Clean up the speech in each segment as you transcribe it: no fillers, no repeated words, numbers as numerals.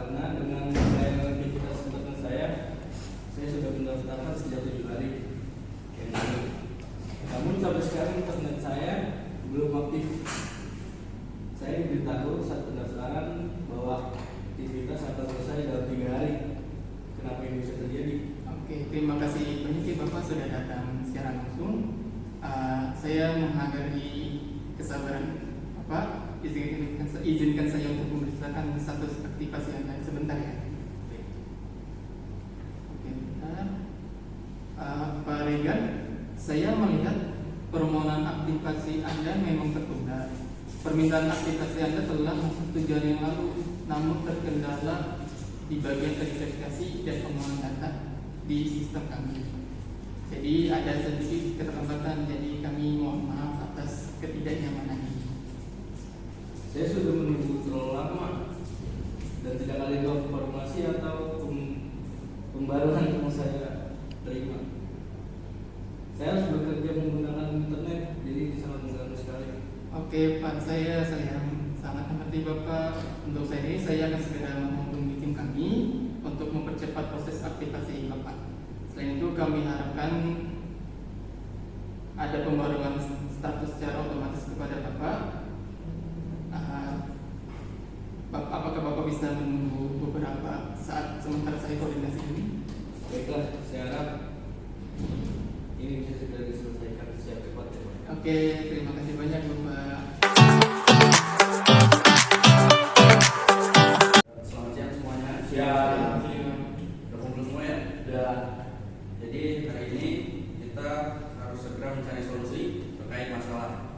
karena dengan mulai aktivitas internet saya sudah mendaftarkan sejak 7 hari. Namun sampai sekarang internet saya belum aktif. Saya diberitahu saat pendaftaran bahwa aktivitas akan selesai dalam 3 hari. Kenapa ini bisa terjadi? Oke, terima kasih banyak Bapak sudah datang secara langsung. Saya menghargai kesabaran Bapak. Izinkan saya untuk memeriksakan status aktivasi Anda sebentar ya. Oke, bentar. Pak Regan, saya melihat permohonan aktivasi Anda memang tertunda. Permintaan aktivasi Anda telah masuk 7 hari yang lalu, namun terkendala di bagian verifikasi dan pengolahan data di sistem kami. Jadi ada sedikit keterlambatan, jadi kami mohon maaf atas ketidaknyamanan ini. Saya sudah menunggu terlalu lama dan tidak ada informasi atau pembaruan yang saya terima. Saya harus bekerja menggunakan internet, jadi sangat mengganggu sekali. Oke Pak, saya sangat mengerti Bapak. Untuk saya ini saya akan segera menghubungi tim kami untuk mempercepat proses aktivasi Bapak. Selain itu kami harapkan ada pembaruan status secara otomatis kepada Bapak. Apakah Bapak bisa menunggu beberapa saat sementara saya koordinasi ini? Baiklah, saya harap ini bisa segera diselesaikan secara cepat ya Pak. Oke, terima kasih banyak Bapak. Selamat siang semuanya. Siang. Udah kumpul semua ya? Udah. Jadi hari ini kita harus segera mencari solusi terkait masalah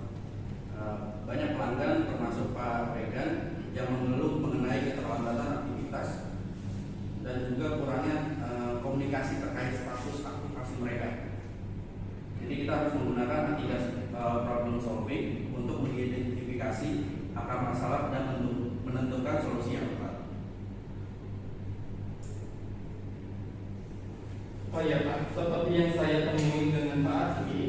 banyak pelanggan termasuk Pak Regan yang mengeluh mengenai keterlambatan aktivitas dan juga kurangnya komunikasi terkait status aktivasi mereka. Jadi kita harus menggunakan aplikasi problem solving untuk mengidentifikasi akar masalah dan menentukan solusi yang tepat. Oh ya Pak, seperti yang saya temui dengan Pak Asli,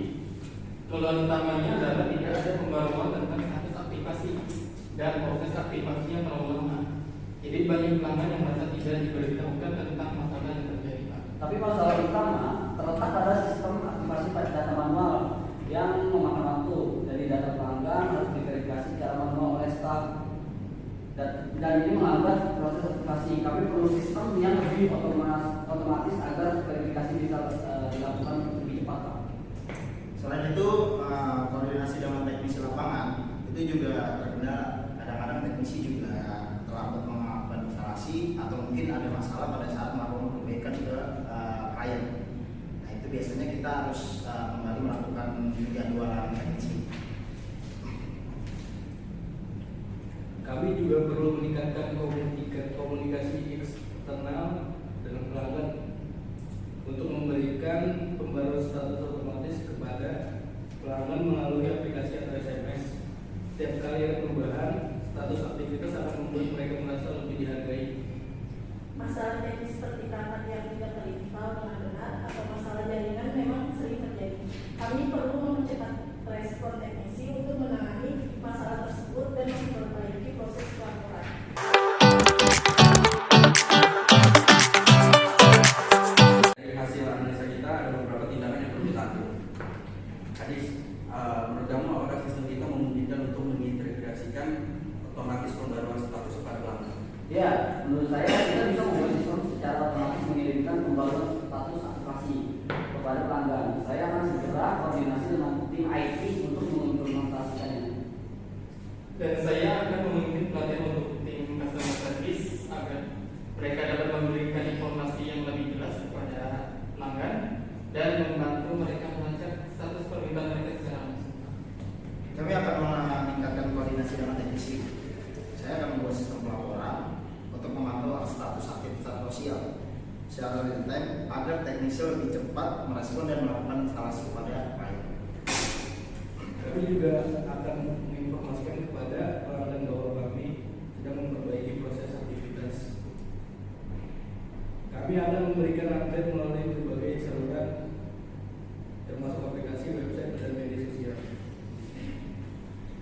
keluhan utamanya adalah tidak ada pembaruan tentang status aktivasi dan proses aktivasi yang terlalu lama. Jadi banyak pelanggan yang merasa tidak diberitahukan tentang masalah yang terjadi Pak. Tapi masalah utama terletak pada sistem aktivasi data manual yang memakan waktu. Dari data pelanggan harus diverifikasi secara manual oleh staf dan ini menghambat proses aktivasi. Kami perlu sistem yang lebih otomatis agar verifikasi bisa dilakukan lebih cepat Pak. Selain itu, koordinasi dengan teknisi lapangan itu juga terkendala. Kadang-kadang teknisi juga terlambat melakukan instalasi atau mungkin ada masalah pada saat melakukan perbaikan ke klien. Nah itu biasanya kita harus kembali melakukan penjadwalan teknisi. Kami juga perlu meningkatkan komunikasi eksternal dengan pelanggan untuk memberikan pembaruan status otomatis kepada pelanggan melalui aplikasi atau SMS. Setiap kali ada perubahan, status aktivitas akan membuat mereka merasa lebih dihargai. Masalah teknis seperti perangkat yang tidak terinstall dengan benar atau masalah jaringan memang sering terjadi. Kami perlu mempercepat respon teknisi untuk menangani masalah tersebut dan memperbaiki proses pelaporan. Dari hasil analisa kita ada beberapa tindakan yang perlu dilakukan. Hadis, menurut kamu apakah sistem kita memungkinkan untuk mengintegrasikan otomatis pembaruan status kepada pelanggan? Ya, menurut saya kita bisa membuat sistem secara otomatis mengirimkan pembaruan status aktivasi kepada pelanggan. Saya akan segera koordinasi dengan tim IT untuk mengimplementasikannya. Dan saya akan memimpin pelatihan untuk tim customer service agar mereka dapat memberikan informasi yang lebih jelas kepada pelanggan dan membantu mereka melacak status permintaan mereka secara langsung. Kami akan meningkatkan koordinasi dengan teknisi. Saya akan membuat sistem pelaporan untuk memantau status aktivitas sosial secara real time agar teknisi lebih cepat merespon dan melakukan instalasi kepada klien. Kami juga akan menginformasikan kepada pelanggan bahwa kami sedang memperbaiki proses aktivitas. Kami akan memberikan update melalui berbagai saluran termasuk aplikasi, website, dan media sosial.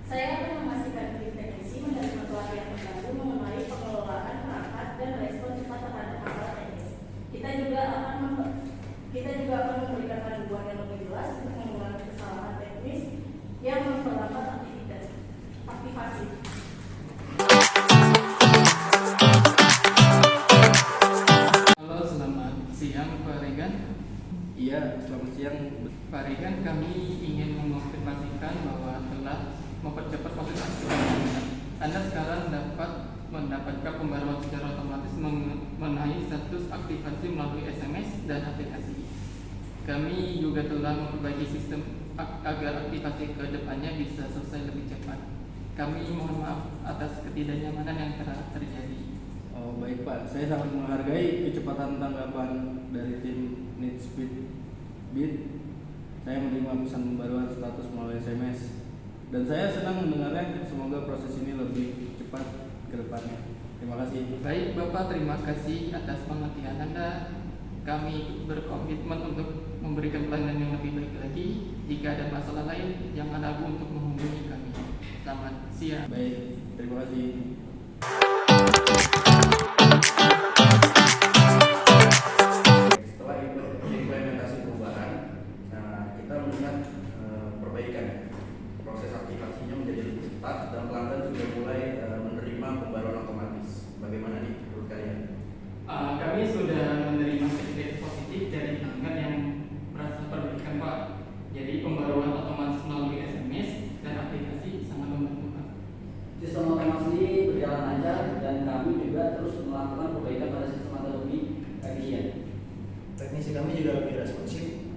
Saya akan memastikan tim teknisi menerima pelatihan terbaru mengenai pengelolaan perangkat dan Iya, selamat siang. Pak Regan, kami ingin mengonfirmasikan bahwa telah mempercepat proses aktivasi. Anda sekarang dapat mendapatkan pembaruan secara otomatis mengenai status aktivasi melalui SMS dan aplikasi. Kami juga telah memperbaiki sistem agar aktivasi ke depannya bisa selesai lebih cepat. Kami mohon maaf atas ketidaknyamanan yang telah terjadi. Oh, baik Pak, saya sangat menghargai kecepatan tanggapan dari tim Need Speed Beat. Saya menerima pesan pembaruan status melalui SMS dan saya senang mendengarnya. Semoga proses ini lebih cepat ke depannya. Terima kasih. Baik Bapak, terima kasih atas pengertian Anda. Kami berkomitmen untuk memberikan pelayanan yang lebih baik lagi. Jika ada masalah lain, jangan ragu untuk menghubungi kami. Selamat siang. Baik, terima kasih. Setelah implementasi perubahan, kita melihat perbaikan. Proses aktivasinya menjadi lebih cepat dan pelanggan sudah mulai menerima pembaruan otomatis. Bagaimana nih menurut kalian? Kami sudah menerima feedback positif dari pelanggan yang merasa perbaikan Pak. Jadi pembaruan otomatis melalui SMS dan aplikasi sangat membantu Pak. Sistem otomasi berjalan lancar dan kami juga terus melakukan perbaikan pada sistem agar lebih efisien. Teknisi kami juga lebih responsif.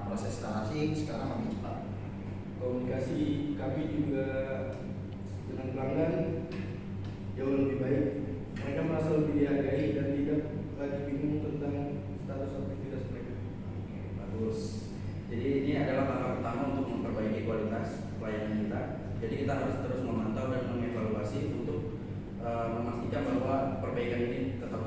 Proses instalasi sekarang lebih cepat. Komunikasi kami juga dengan pelanggan jauh lebih baik. Mereka merasa lebih dihargai dan tidak lagi bingung tentang status aktivitas mereka. Oke, bagus. Jadi ini adalah langkah pertama untuk memperbaiki kualitas pelayanan kita. Jadi kita harus terus memantau dan mengevaluasi untuk memastikan bahwa perbaikan ini tetap